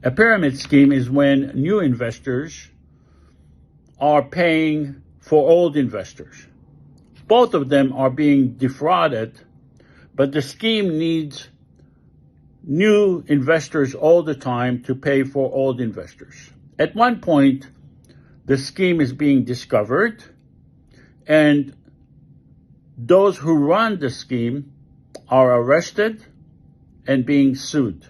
A pyramid scheme is when new investors are paying for old investors. Both of them are being defrauded, but the scheme needs new investors all the time to pay for old investors. At one point, the scheme is being discovered, and those who run the scheme are arrested and being sued.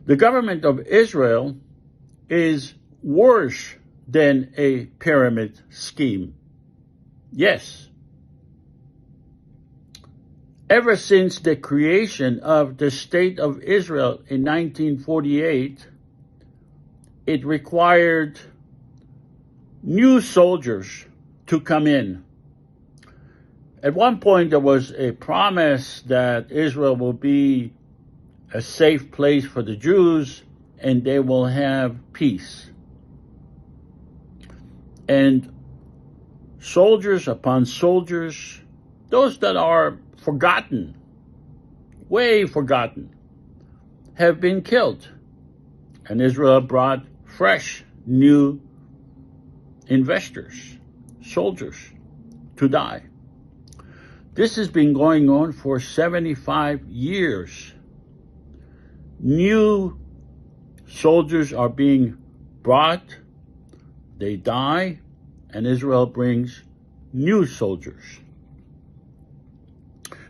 The government of Israel is worse than a pyramid scheme. Yes. Ever since the creation of the State of Israel in 1948, it required new soldiers to come in. At one point, there was a promise that Israel will be a safe place for the Jews and they will have peace. And soldiers upon soldiers, those that are forgotten, way forgotten, have been killed. And Israel brought fresh, new investors, soldiers, to die. This has been going on for 75 years. New soldiers are being brought, they die, and Israel brings new soldiers.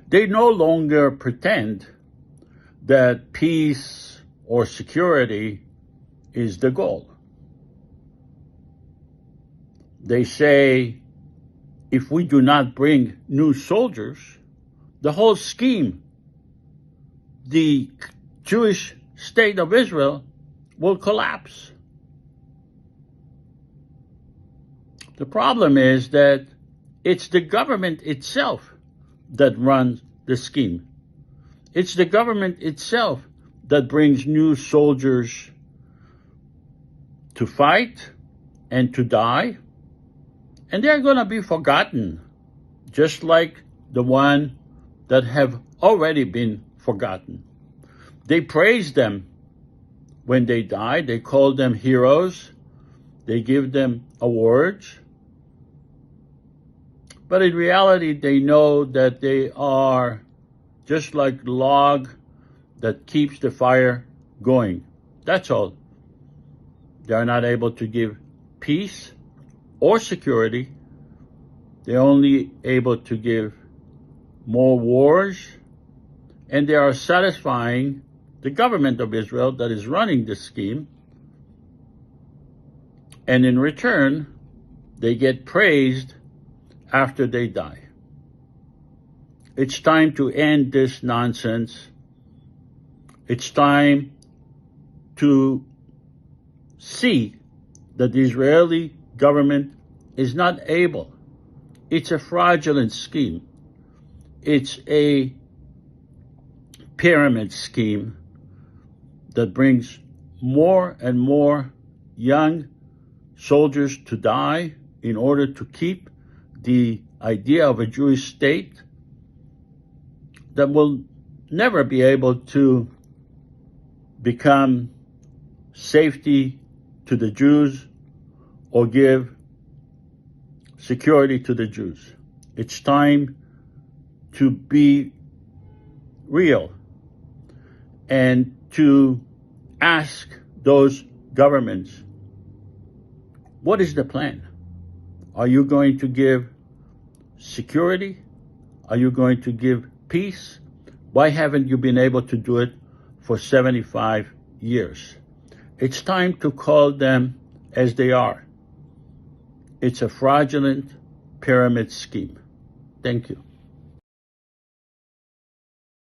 They no longer pretend that peace or security is the goal. They say, if we do not bring new soldiers, the whole scheme, the Jewish state of Israel, will collapse. The problem is that it's the government itself that runs the scheme. It's the government itself that brings new soldiers to fight and to die, and they're going to be forgotten, just like the one that have already been forgotten. They praise them when they die. They call them heroes. They give them awards. But in reality, they know that they are just like the log that keeps the fire going. That's all. They are not able to give peace or security. They're only able to give more wars, and they are satisfying the government of Israel that is running this scheme. And in return, they get praised after they die. It's time to end this nonsense. It's time to see that the Israeli government is not able. It's a fraudulent scheme. It's a pyramid scheme that brings more and more young soldiers to die in order to keep the idea of a Jewish state that will never be able to become safety to the Jews or give security to the Jews. It's time to be real and to ask those governments, what is the plan? Are you going to give security? Are you going to give peace? Why haven't you been able to do it for 75 years? It's time to call them as they are. It's a fraudulent pyramid scheme. Thank you.